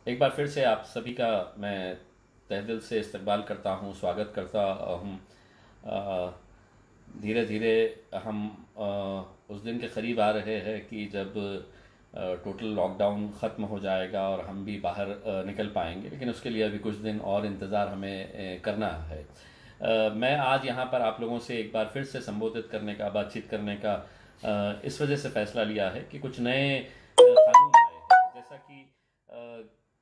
एक बार फिर से आप सभी का मैं तहे दिल से इस्तकबाल करता हूँ, स्वागत करता हूँ। धीरे धीरे हम उस दिन के करीब आ रहे हैं कि जब टोटल लॉकडाउन ख़त्म हो जाएगा और हम भी बाहर निकल पाएंगे, लेकिन उसके लिए अभी कुछ दिन और इंतज़ार हमें करना है। मैं आज यहाँ पर आप लोगों से एक बार फिर से संबोधित करने का, बातचीत करने का इस वजह से फ़ैसला लिया है कि कुछ नए कानून आए हैं। जैसा कि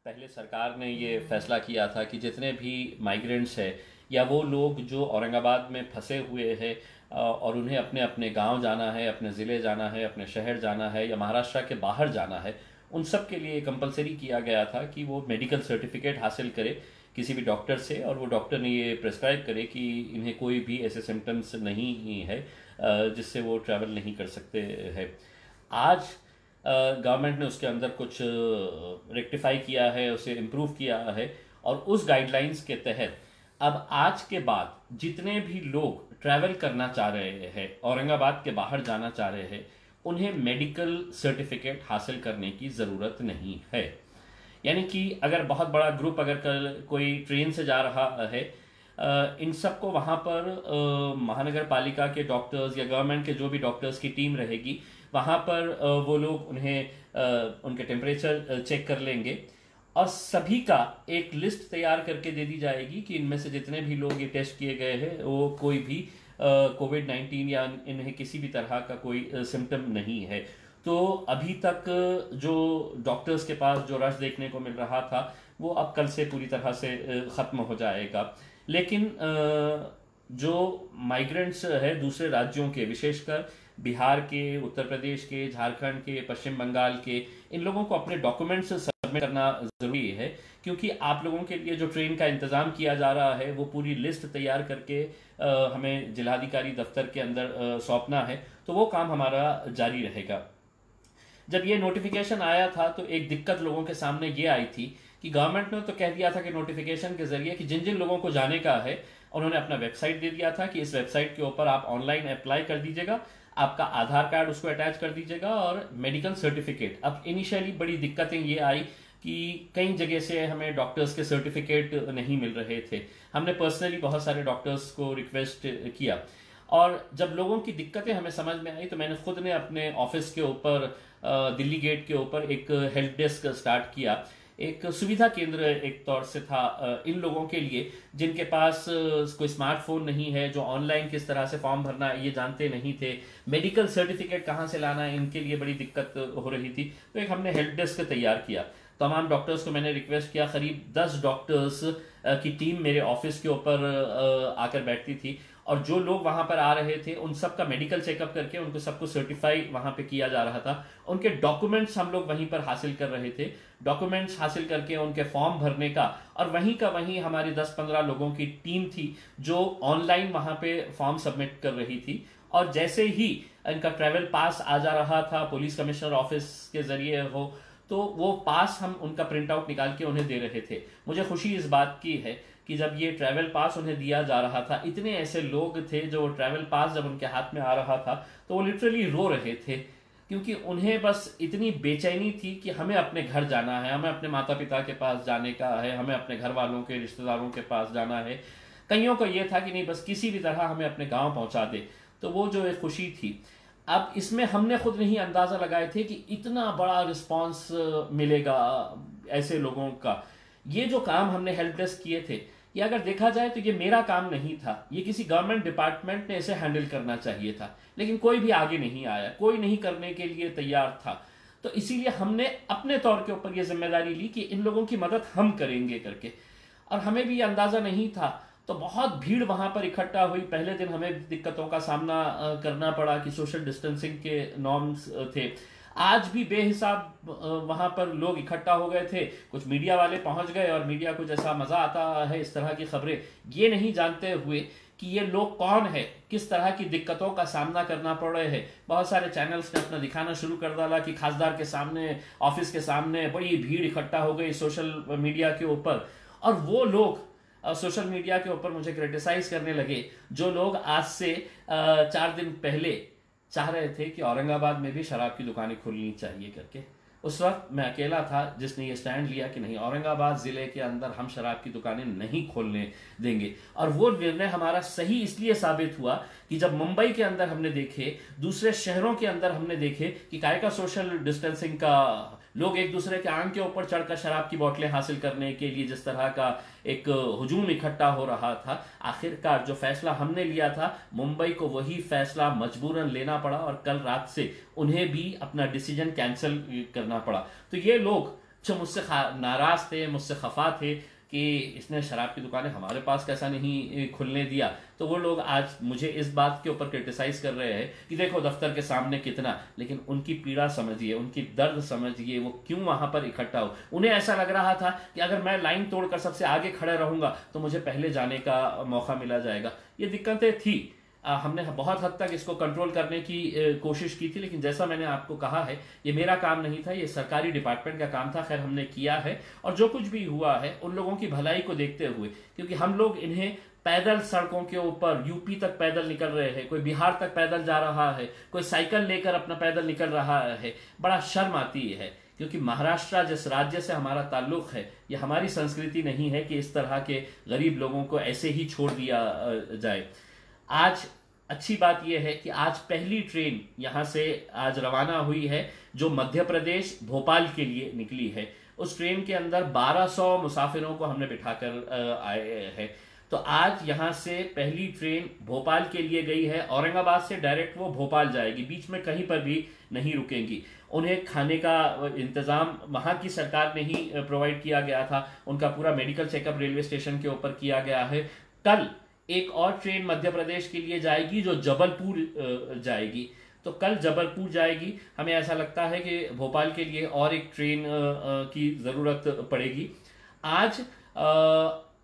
पहले सरकार ने ये फैसला किया था कि जितने भी माइग्रेंट्स हैं या वो लोग जो औरंगाबाद में फंसे हुए हैं और उन्हें अपने अपने गांव जाना है, अपने ज़िले जाना है, अपने शहर जाना है या महाराष्ट्र के बाहर जाना है, उन सब के लिए कंपलसरी किया गया था कि वो मेडिकल सर्टिफिकेट हासिल करे किसी भी डॉक्टर से, और वो डॉक्टर ने ये प्रेस्क्राइब करे कि इन्हें कोई भी ऐसे सिम्टम्स नहीं है जिससे वो ट्रैवल नहीं कर सकते हैं। आज गवर्नमेंट ने उसके अंदर कुछ रेक्टिफाई किया है, उसे इम्प्रूव किया है, और उस गाइडलाइंस के तहत अब आज के बाद जितने भी लोग ट्रैवल करना चाह रहे हैं, औरंगाबाद के बाहर जाना चाह रहे हैं, उन्हें मेडिकल सर्टिफिकेट हासिल करने की ज़रूरत नहीं है। यानी कि अगर बहुत बड़ा ग्रुप अगर कल कोई ट्रेन से जा रहा है, इन सबको वहाँ पर महानगर पालिका के डॉक्टर्स या गवर्नमेंट के जो भी डॉक्टर्स की टीम रहेगी, वहाँ पर वो लोग उन्हें उनके टेम्परेचर चेक कर लेंगे और सभी का एक लिस्ट तैयार करके दे दी जाएगी कि इनमें से जितने भी लोग ये टेस्ट किए गए हैं वो कोई भी कोविड-19 या इन्हें किसी भी तरह का कोई सिम्टम नहीं है। तो अभी तक जो डॉक्टर्स के पास जो रश देखने को मिल रहा था, वो अब कल से पूरी तरह से ख़त्म हो जाएगा। लेकिन जो माइग्रेंट्स है दूसरे राज्यों के, विशेषकर बिहार के, उत्तर प्रदेश के, झारखंड के, पश्चिम बंगाल के, इन लोगों को अपने डॉक्यूमेंट्स सबमिट करना ज़रूरी है, क्योंकि आप लोगों के लिए जो ट्रेन का इंतज़ाम किया जा रहा है वो पूरी लिस्ट तैयार करके हमें जिलाधिकारी दफ्तर के अंदर सौंपना है। तो वो काम हमारा जारी रहेगा। जब ये नोटिफिकेशन आया था तो एक दिक्कत लोगों के सामने ये आई थी कि गवर्नमेंट ने तो कह दिया था कि नोटिफिकेशन के जरिए कि जिन जिन लोगों को जाने का है, उन्होंने अपना वेबसाइट दे दिया था कि इस वेबसाइट के ऊपर आप ऑनलाइन अप्लाई कर दीजिएगा, आपका आधार कार्ड उसको अटैच कर दीजिएगा और मेडिकल सर्टिफिकेट। अब इनिशियली बड़ी दिक्कतें ये आई कि कई जगह से हमें डॉक्टर्स के सर्टिफिकेट नहीं मिल रहे थे। हमने पर्सनली बहुत सारे डॉक्टर्स को रिक्वेस्ट किया, और जब लोगों की दिक्कतें हमें समझ में आई तो मैंने खुद ने अपने ऑफिस के ऊपर दिल्ली गेट के ऊपर एक हेल्प डेस्क स्टार्ट किया। एक सुविधा केंद्र एक तौर से था इन लोगों के लिए जिनके पास कोई स्मार्टफोन नहीं है, जो ऑनलाइन किस तरह से फॉर्म भरना है ये जानते नहीं थे, मेडिकल सर्टिफिकेट कहाँ से लाना है इनके लिए बड़ी दिक्कत हो रही थी। तो एक हमने हेल्प डेस्क तैयार किया। तमाम डॉक्टर्स को मैंने रिक्वेस्ट किया, करीब 10 डॉक्टर्स की टीम मेरे ऑफिस के ऊपर आकर बैठती थी, और जो लोग वहां पर आ रहे थे उन सब का मेडिकल चेकअप करके उनको सबको सर्टिफाई वहां पे किया जा रहा था। उनके डॉक्यूमेंट्स हम लोग वहीं पर हासिल कर रहे थे, डॉक्यूमेंट्स हासिल करके उनके फॉर्म भरने का, और वहीं का वहीं हमारी 10-15 लोगों की टीम थी जो ऑनलाइन वहां पे फॉर्म सबमिट कर रही थी। और जैसे ही इनका ट्रैवल पास आ जा रहा था पुलिस कमिश्नर ऑफिस के जरिए हो, तो वो पास हम उनका प्रिंट आउट निकाल के उन्हें दे रहे थे। मुझे खुशी इस बात की है कि जब ये ट्रैवल पास उन्हें दिया जा रहा था, इतने ऐसे लोग थे जो ट्रैवल पास जब उनके हाथ में आ रहा था तो वो लिटरली रो रहे थे, क्योंकि उन्हें बस इतनी बेचैनी थी कि हमें अपने घर जाना है, हमें अपने माता पिता के पास जाने का है, हमें अपने घर वालों के रिश्तेदारों के पास जाना है। कईयों को ये था कि नहीं, बस किसी भी तरह हमें अपने गांव पहुंचा दे। तो वो जो एक खुशी थी, अब इसमें हमने खुद नहीं अंदाजा लगाए थे कि इतना बड़ा रिस्पांस मिलेगा ऐसे लोगों का। ये जो काम हमने हेल्प डेस्क किए थे, ये अगर देखा जाए तो ये मेरा काम नहीं था, ये किसी गवर्नमेंट डिपार्टमेंट ने इसे हैंडल करना चाहिए था, लेकिन कोई भी आगे नहीं आया, कोई नहीं करने के लिए तैयार था। तो इसीलिए हमने अपने तौर के ऊपर ये जिम्मेदारी ली कि इन लोगों की मदद हम करेंगे करके। और हमें भी ये अंदाजा नहीं था, तो बहुत भीड़ वहां पर इकट्ठा हुई। पहले दिन हमें दिक्कतों का सामना करना पड़ा कि सोशल डिस्टेंसिंग के नॉर्म्स थे। आज भी बेहिसाब वहां पर लोग इकट्ठा हो गए थे। कुछ मीडिया वाले पहुंच गए और मीडिया को जैसा मजा आता है इस तरह की खबरें, ये नहीं जानते हुए कि ये लोग कौन है, किस तरह की दिक्कतों का सामना करना पड़ रहे हैं। बहुत सारे चैनल्स ने अपना दिखाना शुरू कर डाला कि खासदार के सामने, ऑफिस के सामने बड़ी भीड़ इकट्ठा हो गई सोशल मीडिया के ऊपर। और वो लोग सोशल मीडिया के ऊपर मुझे क्रिटिसाइज करने लगे जो लोग आज से 4 दिन पहले चाह रहे थे कि औरंगाबाद में भी शराब की दुकानें खुलनी चाहिए करके। उस वक्त मैं अकेला था जिसने ये स्टैंड लिया कि नहीं, औरंगाबाद ज़िले के अंदर हम शराब की दुकानें नहीं खोलने देंगे। और वो निर्णय हमारा सही इसलिए साबित हुआ कि जब मुंबई के अंदर हमने देखे, दूसरे शहरों के अंदर हमने देखे कि काय का सोशल डिस्टेंसिंग का, लोग एक दूसरे के आंख के ऊपर चढ़कर शराब की बोतलें हासिल करने के लिए जिस तरह का एक हुजूम इकट्ठा हो रहा था, आखिरकार जो फैसला हमने लिया था, मुंबई को वही फैसला मजबूरन लेना पड़ा और कल रात से उन्हें भी अपना डिसीजन कैंसिल करना पड़ा। तो ये लोग जो मुझसे नाराज थे, मुझसे खफा थे कि इसने शराब की दुकानें हमारे पास कैसा नहीं खुलने दिया, तो वो लोग आज मुझे इस बात के ऊपर क्रिटिसाइज कर रहे हैं कि देखो दफ्तर के सामने कितना, लेकिन उनकी पीड़ा समझिए, उनकी दर्द समझिए, वो क्यों वहां पर इकट्ठा हो। उन्हें ऐसा लग रहा था कि अगर मैं लाइन तोड़कर सबसे आगे खड़े रहूंगा तो मुझे पहले जाने का मौका मिला जाएगा। ये दिक्कतें थी, हमने बहुत हद तक इसको कंट्रोल करने की कोशिश की थी, लेकिन जैसा मैंने आपको कहा है ये मेरा काम नहीं था, ये सरकारी डिपार्टमेंट का काम था। खैर हमने किया है, और जो कुछ भी हुआ है उन लोगों की भलाई को देखते हुए, क्योंकि हम लोग इन्हें पैदल सड़कों के ऊपर यूपी तक पैदल निकल रहे हैं, कोई बिहार तक पैदल जा रहा है, कोई साइकिल लेकर अपना पैदल निकल रहा है, बड़ा शर्म आती है। क्योंकि महाराष्ट्र जिस राज्य से हमारा ताल्लुक है, ये हमारी संस्कृति नहीं है कि इस तरह के गरीब लोगों को ऐसे ही छोड़ दिया जाए। आज अच्छी बात यह है कि आज पहली ट्रेन यहां से आज रवाना हुई है जो मध्य प्रदेश भोपाल के लिए निकली है। उस ट्रेन के अंदर 1200 मुसाफिरों को हमने बिठाकर आए हैं। तो आज यहां से पहली ट्रेन भोपाल के लिए गई है, औरंगाबाद से डायरेक्ट वो भोपाल जाएगी, बीच में कहीं पर भी नहीं रुकेंगी। उन्हें खाने का इंतजाम वहां की सरकार ने ही प्रोवाइड किया गया था, उनका पूरा मेडिकल चेकअप रेलवे स्टेशन के ऊपर किया गया है। कल एक और ट्रेन मध्य प्रदेश के लिए जाएगी जो जबलपुर जाएगी, तो कल जबलपुर जाएगी। हमें ऐसा लगता है कि भोपाल के लिए और एक ट्रेन की जरूरत पड़ेगी। आज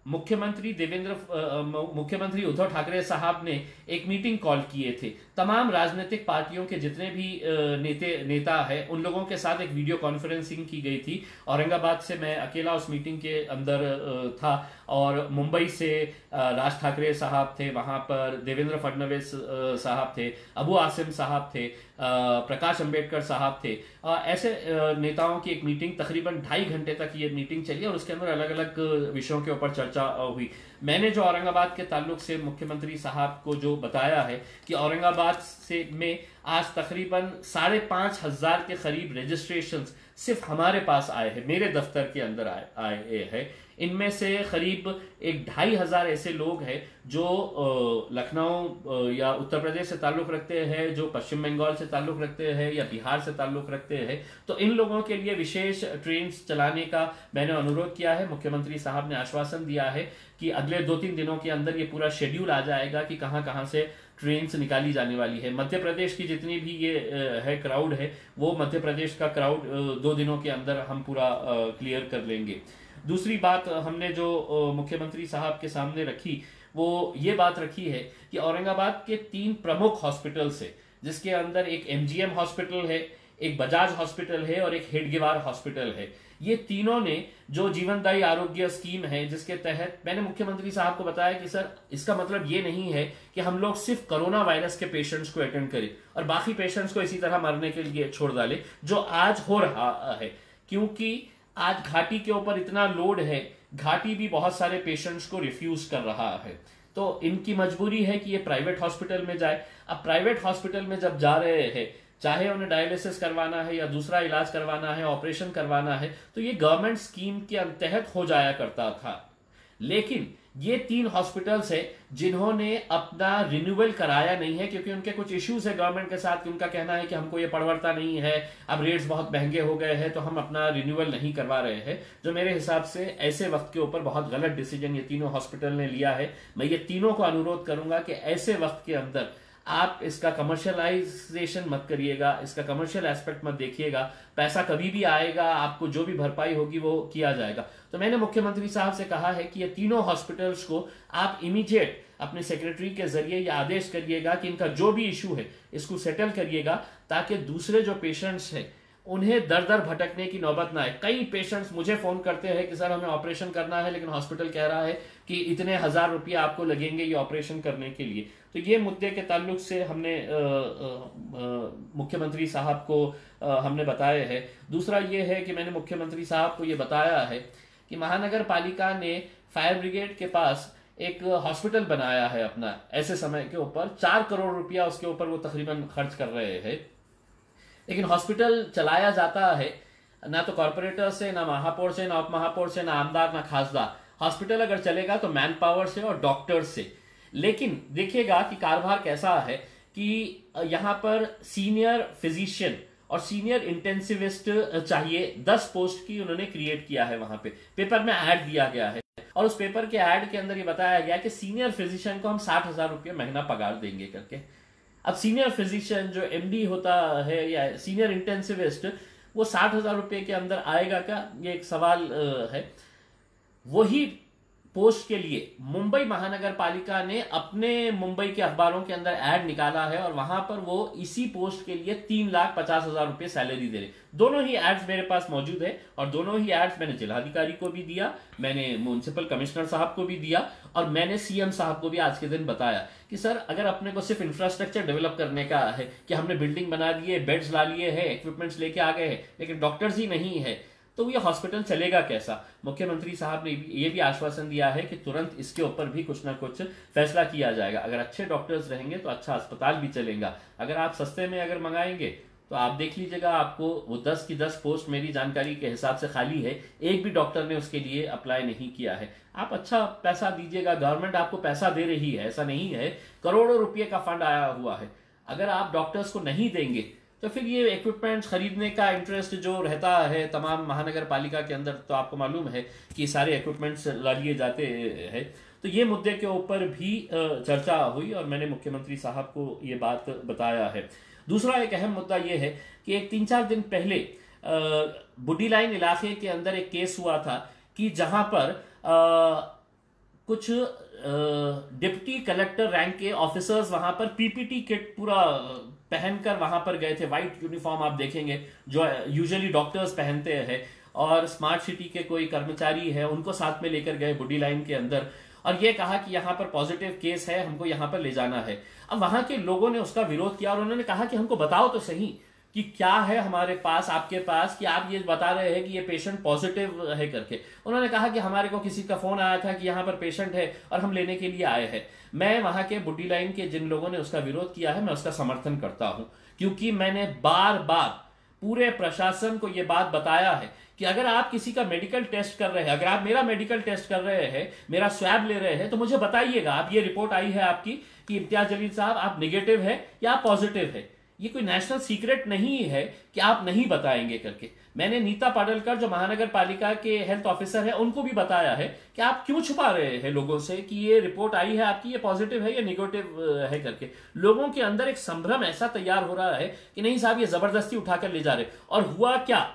मुख्यमंत्री उद्धव ठाकरे साहब ने एक मीटिंग कॉल किए थे, तमाम राजनीतिक पार्टियों के जितने भी नेता है उन लोगों के साथ एक वीडियो कॉन्फ्रेंसिंग की गई थी। औरंगाबाद से मैं अकेला उस मीटिंग के अंदर था, और मुंबई से राज ठाकरे साहब थे, वहां पर देवेंद्र फडणवीस साहब थे, अबू आसिम साहब थे, प्रकाश अंबेडकर साहब थे। ऐसे नेताओं की एक मीटिंग तकरीबन 2.5 घंटे तक ये मीटिंग चली और उसके अंदर अलग अलग विषयों के ऊपर चर्चा हुई। मैंने जो औरंगाबाद के ताल्लुक से मुख्यमंत्री साहब को जो बताया है कि औरंगाबाद से में आज तकरीबन 5,500 के करीब रजिस्ट्रेशन सिर्फ हमारे पास आए हैं, मेरे दफ्तर के अंदर आए हैं। इनमें से करीब 2,500 ऐसे लोग हैं जो लखनऊ या उत्तर प्रदेश से ताल्लुक रखते हैं, जो पश्चिम बंगाल से ताल्लुक रखते हैं या बिहार से ताल्लुक रखते हैं। तो इन लोगों के लिए विशेष ट्रेन चलाने का मैंने अनुरोध किया है। मुख्यमंत्री साहब ने आश्वासन दिया है कि अगले 2-3 दिनों के अंदर ये पूरा शेड्यूल आ जाएगा कि कहां कहां से ट्रेन निकाली जाने वाली है। मध्य प्रदेश की जितनी भी ये है क्राउड है, वो मध्य प्रदेश का क्राउड 2 दिनों के अंदर हम पूरा क्लियर कर लेंगे। दूसरी बात हमने जो मुख्यमंत्री साहब के सामने रखी, वो ये बात रखी है कि औरंगाबाद के 3 प्रमुख हॉस्पिटल्स है, जिसके अंदर एक MGM हॉस्पिटल है, एक बजाज हॉस्पिटल है और एक हेडगेवार हॉस्पिटल है। ये तीनों ने जो जीवनदायी आरोग्य स्कीम है, जिसके तहत मैंने मुख्यमंत्री साहब को बताया कि सर इसका मतलब ये नहीं है कि हम लोग सिर्फ कोरोना वायरस के पेशेंट्स को अटेंड करें और बाकी पेशेंट्स को इसी तरह मरने के लिए छोड़ डालें जो आज हो रहा है। क्योंकि आज घाटी के ऊपर इतना लोड है, घाटी भी बहुत सारे पेशेंट्स को रिफ्यूज कर रहा है, तो इनकी मजबूरी है कि ये प्राइवेट हॉस्पिटल में जाए। अब प्राइवेट हॉस्पिटल में जब जा रहे हैं, चाहे उन्हें डायलिसिस करवाना है या दूसरा इलाज करवाना है, ऑपरेशन करवाना है, तो ये गवर्नमेंट स्कीम के तहत हो जाया करता था। लेकिन ये 3 हॉस्पिटल्स है जिन्होंने अपना रिन्यूअल कराया नहीं है, क्योंकि उनके कुछ इश्यूज है गवर्नमेंट के साथ कि उनका कहना है कि हमको ये पड़ता नहीं है, अब रेट्स बहुत महंगे हो गए हैं तो हम अपना रिन्यूअल नहीं करवा रहे हैं। जो मेरे हिसाब से ऐसे वक्त के ऊपर बहुत गलत डिसीजन ये तीनों हॉस्पिटल ने लिया है। मैं ये तीनों को अनुरोध करूंगा कि ऐसे वक्त के अंदर आप इसका कमर्शियलाइजेशन मत करिएगा, इसका कमर्शियल एस्पेक्ट मत देखिएगा। पैसा कभी भी आएगा, आपको जो भी भरपाई होगी वो किया जाएगा। तो मैंने मुख्यमंत्री साहब से कहा है कि ये तीनों हॉस्पिटल्स को आप इमीडिएट अपने सेक्रेटरी के जरिए ये आदेश करिएगा कि इनका जो भी इशू है इसको सेटल करिएगा, ताकि दूसरे जो पेशेंट्स हैं उन्हें दर दर भटकने की नौबत ना आए। कई पेशेंट्स मुझे फोन करते हैं कि सर हमें ऑपरेशन करना है, लेकिन हॉस्पिटल कह रहा है कि इतने हजार रुपया आपको लगेंगे ये ऑपरेशन करने के लिए। तो ये मुद्दे के ताल्लुक से हमने मुख्यमंत्री साहब को हमने बताए हैं। दूसरा ये है कि मैंने मुख्यमंत्री साहब को ये बताया है कि महानगर पालिका ने फायर ब्रिगेड के पास एक हॉस्पिटल बनाया है अपना, ऐसे समय के ऊपर 4 करोड़ रुपया उसके ऊपर वो तकरीबन खर्च कर रहे हैं, लेकिन हॉस्पिटल चलाया जाता है ना तो कॉर्पोरेटर से, ना महापौर से, ना उप महापौर से, ना आमदार, ना खासदार। हॉस्पिटल अगर चलेगा तो मैन पावर से और डॉक्टर्स से। लेकिन देखिएगा कि कारोबार कैसा है कि यहां पर सीनियर फिजिशियन और सीनियर इंटेंसिविस्ट चाहिए, 10 पोस्ट की उन्होंने क्रिएट किया है। वहां पे पेपर में ऐड दिया गया है और उस पेपर के ऐड के अंदर ये बताया गया कि सीनियर फिजिशियन को हम 60,000 रुपये महीना पगार देंगे करके। अब सीनियर फिजिशियन जो एमडी होता है या सीनियर इंटेंसिविस्ट, वो 60,000 रुपये के अंदर आएगा क्या, ये एक सवाल है। वही पोस्ट के लिए मुंबई महानगर पालिका ने अपने मुंबई के अखबारों के अंदर ऐड निकाला है और वहां पर वो इसी पोस्ट के लिए 3,50,000 रुपये सैलरी दे रहे। दोनों ही एड्स मेरे पास मौजूद है और दोनों ही एड्स मैंने जिलाधिकारी को भी दिया, मैंने म्युनिसिपल कमिश्नर साहब को भी दिया और मैंने सीएम साहब को भी आज के दिन बताया कि सर अगर अपने को सिर्फ इंफ्रास्ट्रक्चर डेवलप करने का है कि हमने बिल्डिंग बना दी है, बेड्स ला लिए हैं, इक्विपमेंट्स लेके आ गए हैं, लेकिन डॉक्टर्स ही नहीं है, तो ये हॉस्पिटल चलेगा कैसा। मुख्यमंत्री साहब ने ये भी आश्वासन दिया है कि तुरंत इसके ऊपर भी कुछ ना कुछ फैसला किया जाएगा। अगर अच्छे डॉक्टर्स रहेंगे तो अच्छा अस्पताल भी चलेगा। अगर आप सस्ते में अगर मंगाएंगे तो आप देख लीजिएगा, आपको वो 10 की 10 पोस्ट मेरी जानकारी के हिसाब से खाली है, एक भी डॉक्टर ने उसके लिए अप्लाई नहीं किया है। आप अच्छा पैसा दीजिएगा, गवर्नमेंट आपको पैसा दे रही है, ऐसा नहीं है, करोड़ों रुपये का फंड आया हुआ है। अगर आप डॉक्टर्स को नहीं देंगे तो फिर ये इक्विपमेंट्स खरीदने का इंटरेस्ट जो रहता है तमाम महानगर पालिका के अंदर, तो आपको मालूम है कि सारे इक्विपमेंट्स ला लिए जाते हैं। तो ये मुद्दे के ऊपर भी चर्चा हुई और मैंने मुख्यमंत्री साहब को ये बात बताया है। दूसरा एक अहम मुद्दा ये है कि एक 3-4 दिन पहले बुड्डी लाइन इलाके के अंदर एक केस हुआ था कि जहां पर कुछ डिप्टी कलेक्टर रैंक के ऑफिसर्स वहां पर पीपीटी किट पूरा पहनकर वहां पर गए थे। व्हाइट यूनिफॉर्म आप देखेंगे जो यूजुअली डॉक्टर्स पहनते हैं, और स्मार्ट सिटी के कोई कर्मचारी है उनको साथ में लेकर गए बुड्डी लाइन के अंदर और ये कहा कि यहाँ पर पॉजिटिव केस है, हमको यहाँ पर ले जाना है। अब वहां के लोगों ने उसका विरोध किया और उन्होंने कहा कि हमको बताओ तो सही कि क्या है हमारे पास, आपके पास, कि आप ये बता रहे हैं कि ये पेशेंट पॉजिटिव है करके। उन्होंने कहा कि हमारे को किसी का फोन आया था कि यहाँ पर पेशेंट है और हम लेने के लिए आए हैं। मैं वहां के बुड्डी लाइन के जिन लोगों ने उसका विरोध किया है, मैं उसका समर्थन करता हूं, क्योंकि मैंने बार बार पूरे प्रशासन को यह बात बताया है कि अगर आप किसी का मेडिकल टेस्ट कर रहे हैं, अगर आप मेरा मेडिकल टेस्ट कर रहे हैं, मेरा स्वैब ले रहे हैं, तो मुझे बताइएगा, आप ये रिपोर्ट आई है आपकी कि इम्तियाज जलील साहब आप निगेटिव है या आप पॉजिटिव है। ये कोई नेशनल सीक्रेट नहीं है कि आप नहीं बताएंगे करके। मैंने नीता पाडलकर जो महानगर पालिका के हेल्थ ऑफिसर है उनको भी बताया है कि आप क्यों छुपा रहे हैं लोगों से कि ये रिपोर्ट आई है आपकी, ये पॉजिटिव है या निगेटिव है करके। लोगों के अंदर एक संभ्रम ऐसा तैयार हो रहा है कि नहीं साहब ये जबरदस्ती उठाकर ले जा रहे। और हुआ क्या,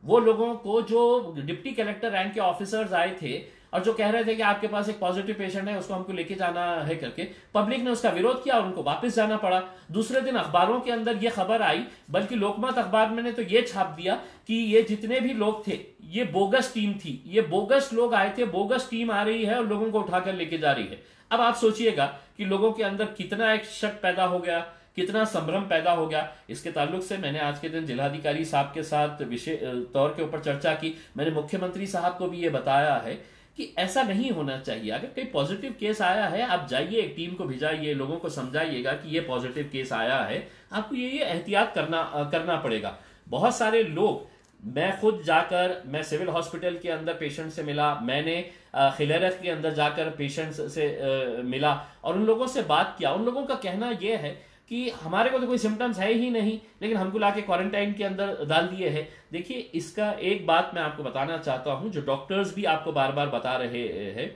वो लोगों को जो डिप्टी कलेक्टर रैंक के ऑफिसर्स आए थे और जो कह रहे थे कि आपके पास एक पॉजिटिव पेशेंट है, उसको हमको लेके जाना है करके, पब्लिक ने उसका विरोध किया और उनको वापस जाना पड़ा। दूसरे दिन अखबारों के अंदर ये खबर आई, बल्कि लोकमत अखबार में ने तो ये छाप दिया कि ये जितने भी लोग थे ये बोगस टीम थी, ये बोगस लोग आए थे, बोगस टीम आ रही है और लोगों को उठाकर लेके जा रही है। अब आप सोचिएगा कि लोगों के अंदर कितना एक शक पैदा हो गया, कितना संभ्रम पैदा हो गया। इसके ताल्लुक से मैंने आज के दिन जिलाधिकारी साहब के साथ विशेष तौर के ऊपर चर्चा की। मैंने मुख्यमंत्री साहब को भी ये बताया है कि ऐसा नहीं होना चाहिए। अगर कोई पॉजिटिव केस आया है, आप जाइए, एक टीम को भिजाइए, लोगों को समझाइएगा कि ये पॉजिटिव केस आया है, आपको ये एहतियात करना पड़ेगा। बहुत सारे लोग, मैं खुद जाकर, मैं सिविल हॉस्पिटल के अंदर पेशेंट से मिला, मैंने खिलेरत के अंदर जाकर पेशेंट्स से मिला और उन लोगों से बात किया। उन लोगों का कहना यह है कि हमारे को तो कोई सिम्टम्स है ही नहीं, लेकिन हमको लाके क्वारंटाइन के अंदर डाल दिए हैं। देखिए, इसका एक बात मैं आपको बताना चाहता हूं, जो डॉक्टर्स भी आपको बार बार बता रहे हैं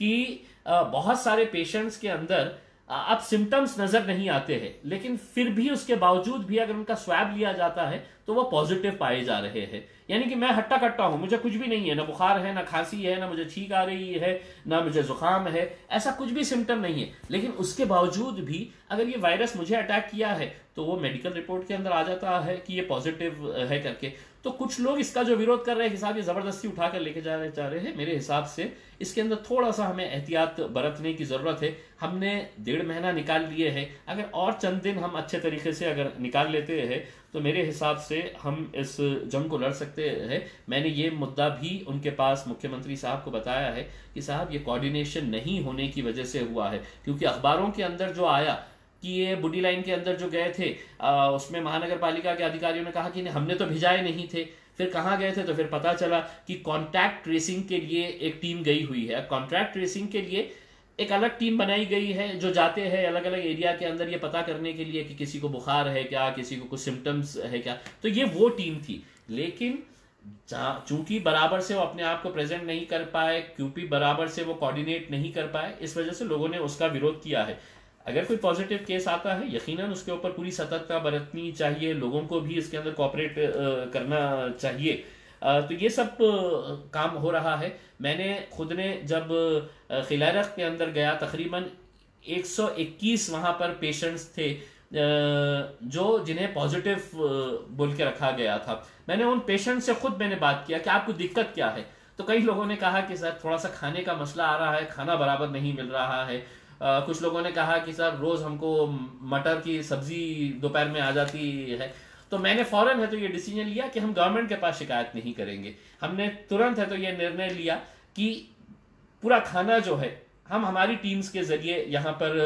कि बहुत सारे पेशेंट्स के अंदर अब सिम्टम्स नजर नहीं आते हैं, लेकिन फिर भी उसके बावजूद भी अगर उनका स्वैब लिया जाता है तो वो पॉजिटिव पाए जा रहे हैं। यानी कि मैं हट्टा कट्टा हूं, मुझे कुछ भी नहीं है, ना बुखार है, ना खांसी है, ना मुझे छींक आ रही है, ना मुझे जुकाम है, ऐसा कुछ भी सिम्टम नहीं है, लेकिन उसके बावजूद भी अगर ये वायरस मुझे अटैक किया है तो वो मेडिकल रिपोर्ट के अंदर आ जाता है कि ये पॉजिटिव है करके। तो कुछ लोग इसका जो विरोध कर रहे हैं कि साहब ये जबरदस्ती उठाकर लेके जा रहे हैं, मेरे हिसाब से इसके अंदर थोड़ा सा हमें एहतियात बरतने की जरूरत है। हमने 1.5 महीना निकाल लिए है, अगर और चंद दिन हम अच्छे तरीके से अगर निकाल लेते हैं तो मेरे हिसाब से हम इस जंग को लड़ सकते हैं। मैंने ये मुद्दा भी उनके पास मुख्यमंत्री साहब को बताया है कि साहब ये कोऑर्डिनेशन नहीं होने की वजह से हुआ है, क्योंकि अखबारों के अंदर जो आया कि ये बुडी लाइन के अंदर जो गए थे उसमें महानगर पालिका के अधिकारियों ने कहा कि नहीं, हमने तो भिजाए नहीं थे। फिर कहाँ गए थे, तो फिर पता चला कि कॉन्टैक्ट ट्रेसिंग के लिए एक टीम गई हुई है। कॉन्टैक्ट ट्रेसिंग के लिए एक अलग टीम बनाई गई है जो जाते हैं अलग अलग एरिया के अंदर ये पता करने के लिए कि किसी को बुखार है क्या, किसी को कुछ सिम्टम्स है क्या। तो ये वो टीम थी, लेकिन चूंकि बराबर से वो अपने आप को प्रेजेंट नहीं कर पाए, क्योंकि बराबर से वो कोऑर्डिनेट नहीं कर पाए, इस वजह से लोगों ने उसका विरोध किया है। अगर कोई पॉजिटिव केस आता है, यकीनन उसके ऊपर पूरी सतर्कता बरतनी चाहिए, लोगों को भी इसके अंदर कोऑपरेट करना चाहिए। तो ये सब काम हो रहा है। मैंने खुद ने जब खिलारत के अंदर गया, तकरीबन 121 वहां पर पेशेंट्स थे जो जिन्हें पॉजिटिव बोल के रखा गया था। मैंने उन पेशेंट से खुद मैंने बात किया कि आपको दिक्कत क्या है, तो कई लोगों ने कहा कि सर थोड़ा सा खाने का मसला आ रहा है, खाना बराबर नहीं मिल रहा है। कुछ लोगों ने कहा कि सर रोज हमको मटर की सब्जी दोपहर में आ जाती है। तो मैंने फौरन है तो ये डिसीजन लिया कि हम गवर्नमेंट के पास शिकायत नहीं करेंगे। हमने तुरंत है तो ये निर्णय लिया कि पूरा खाना जो है हम हमारी टीम्स के जरिए यहाँ पर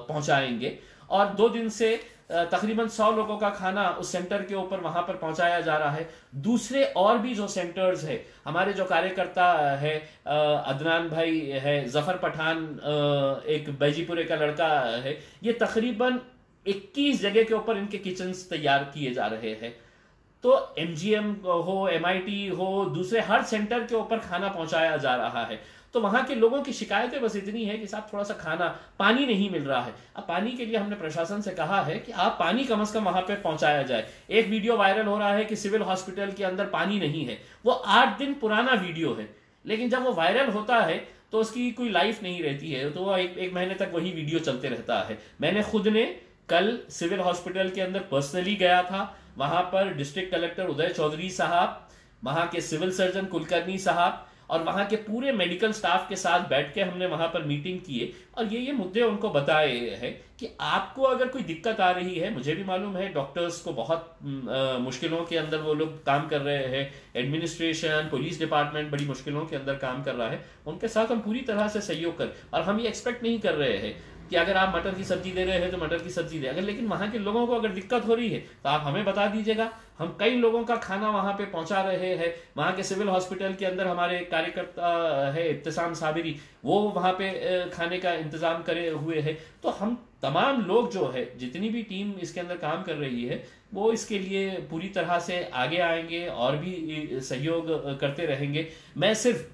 पहुंचाएंगे, और 2 दिन से तकरीबन 100 लोगों का खाना उस सेंटर के ऊपर वहां पर पहुंचाया जा रहा है। दूसरे और भी जो सेंटर्स है, हमारे जो कार्यकर्ता है, अदनान भाई है, जफर पठान एक बैजीपुरे का लड़का है, ये तकरीबन 21 जगह के ऊपर इनके किचन्स तैयार किए जा रहे हैं। तो MGM हो, MIT हो, दूसरे हर सेंटर के ऊपर खाना पहुंचाया जा रहा है। तो वहां के लोगों की शिकायतें बस इतनी है कि साहब थोड़ा सा खाना, पानी नहीं मिल रहा है। अब पानी के लिए हमने प्रशासन से कहा है कि आप पानी कम से कम वहां पे पहुंचाया जाए। एक वीडियो वायरल हो रहा है कि सिविल हॉस्पिटल के अंदर पानी नहीं है, वो 8 दिन पुराना वीडियो है, लेकिन जब वो वायरल होता है तो उसकी कोई लाइफ नहीं रहती है, तो वो एक महीने तक वही वीडियो चलते रहता है। मैंने खुद ने कल सिविल हॉस्पिटल के अंदर पर्सनली गया था, वहां पर डिस्ट्रिक्ट कलेक्टर उदय चौधरी साहब, वहां के सिविल सर्जन कुलकर्णी साहब और वहां के पूरे मेडिकल स्टाफ के साथ बैठ के हमने वहां पर मीटिंग किए और ये मुद्दे उनको बताए हैं कि आपको अगर कोई दिक्कत आ रही है, मुझे भी मालूम है डॉक्टर्स को बहुत मुश्किलों के अंदर वो लोग काम कर रहे हैं, एडमिनिस्ट्रेशन, पुलिस डिपार्टमेंट बड़ी मुश्किलों के अंदर काम कर रहा है, उनके साथ हम पूरी तरह से सहयोग कर, और हम ये एक्सपेक्ट नहीं कर रहे हैं कि अगर आप मटर की सब्जी दे रहे हैं तो मटर की सब्जी दे, अगर लेकिन वहां के लोगों को अगर दिक्कत हो रही है तो आप हमें बता दीजिएगा। हम कई लोगों का खाना वहां पे पहुंचा रहे हैं। वहां के सिविल हॉस्पिटल के अंदर हमारे कार्यकर्ता है इब्तिसाम साबिरी, वो वहां पे खाने का इंतजाम करे हुए है। तो हम तमाम लोग जो है, जितनी भी टीम इसके अंदर काम कर रही है, वो इसके लिए पूरी तरह से आगे आएंगे और भी सहयोग करते रहेंगे। मैं सिर्फ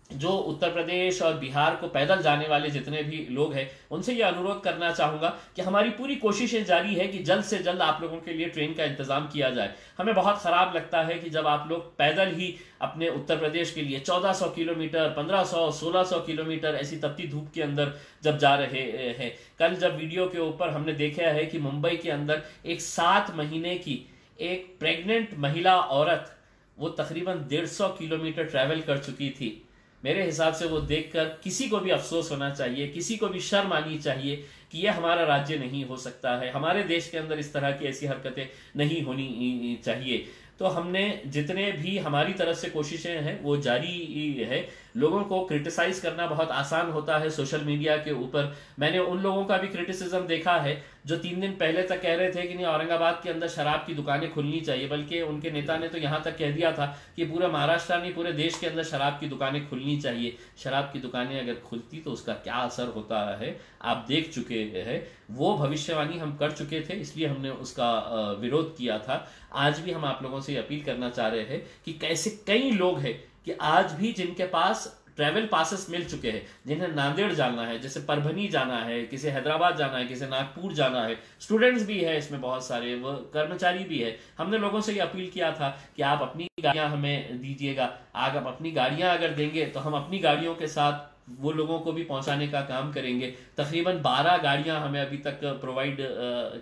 जो उत्तर प्रदेश और बिहार को पैदल जाने वाले जितने भी लोग हैं उनसे ये अनुरोध करना चाहूंगा कि हमारी पूरी कोशिशें जारी है कि जल्द से जल्द आप लोगों के लिए ट्रेन का इंतजाम किया जाए। हमें बहुत खराब लगता है कि जब आप लोग पैदल ही अपने उत्तर प्रदेश के लिए 1400 किलोमीटर, 1500, 1600 किलोमीटर ऐसी तपती धूप के अंदर जब जा रहे हैं। कल जब वीडियो के ऊपर हमने देखा है कि मुंबई के अंदर एक 7 महीने की एक प्रेग्नेंट महिला औरत वो तकरीबन 150 किलोमीटर ट्रैवल कर चुकी थी। मेरे हिसाब से वो देखकर किसी को भी अफसोस होना चाहिए, किसी को भी शर्म आनी चाहिए कि ये हमारा राज्य नहीं हो सकता है, हमारे देश के अंदर इस तरह की ऐसी हरकतें नहीं होनी चाहिए। तो हमने जितने भी हमारी तरफ से कोशिशें हैं वो जारी है। लोगों को क्रिटिसाइज करना बहुत आसान होता है सोशल मीडिया के ऊपर। मैंने उन लोगों का भी क्रिटिसिज्म देखा है जो 3 दिन पहले तक कह रहे थे कि नहीं औरंगाबाद के अंदर शराब की दुकानें खुलनी चाहिए, बल्कि उनके नेता ने तो यहाँ तक कह दिया था कि पूरा महाराष्ट्र नहीं पूरे देश के अंदर शराब की दुकानें खुलनी चाहिए। शराब की दुकानें अगर खुलती तो उसका क्या असर होता है आप देख चुके हैं। वो भविष्यवाणी हम कर चुके थे, इसलिए हमने उसका विरोध किया था। आज भी हम आप लोगों से अपील करना चाह रहे हैं कि कैसे कई लोग हैं कि आज भी जिनके पास ट्रैवल पासेस मिल चुके हैं, जिन्हें नांदेड़ जाना है, जैसे परभनी जाना है, किसी हैदराबाद जाना है, किसी नागपुर जाना है, स्टूडेंट्स भी है इसमें बहुत सारे, वो कर्मचारी भी है। हमने लोगों से ये अपील किया था कि आप अपनी गाड़ियां हमें दीजिएगा। आप अपनी गाड़ियां अगर देंगे तो हम अपनी गाड़ियों के साथ वो लोगों को भी पहुंचाने का काम करेंगे। तकरीबन 12 गाड़ियां हमें अभी तक प्रोवाइड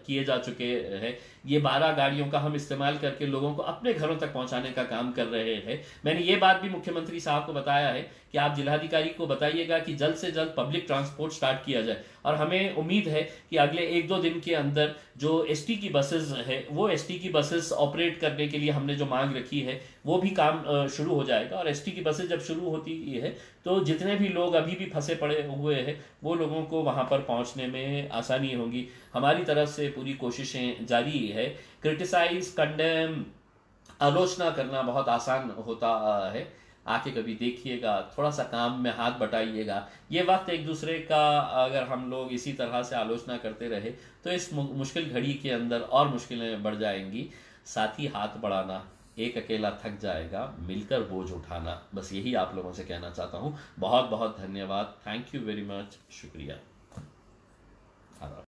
किए जा चुके हैं। ये 12 गाड़ियों का हम इस्तेमाल करके लोगों को अपने घरों तक पहुंचाने का काम कर रहे हैं। मैंने ये बात भी मुख्यमंत्री साहब को बताया है कि आप जिलाधिकारी को बताइएगा कि जल्द से जल्द पब्लिक ट्रांसपोर्ट स्टार्ट किया जाए, और हमें उम्मीद है कि अगले 1-2 दिन के अंदर जो एसटी की बसेस है, वो एसटी की बसेस ऑपरेट करने के लिए हमने जो मांग रखी है वो भी काम शुरू हो जाएगा। और एसटी की बसेस जब शुरू होती है तो जितने भी लोग अभी भी फंसे पड़े हुए हैं वो लोगों को वहां पर पहुंचने में आसानी होगी। हमारी तरफ से पूरी कोशिशें जारी है। क्रिटिसाइज, कंडेम, आलोचना करना बहुत आसान होता है। आके कभी देखिएगा, थोड़ा सा काम में हाथ बटाइएगा। ये वक्त एक दूसरे का अगर हम लोग इसी तरह से आलोचना करते रहे तो इस मुश्किल घड़ी के अंदर और मुश्किलें बढ़ जाएंगी। साथ ही हाथ बढ़ाना, एक अकेला थक जाएगा, मिलकर बोझ उठाना, बस यही आप लोगों से कहना चाहता हूँ। बहुत बहुत धन्यवाद। Thank you very much. शुक्रिया।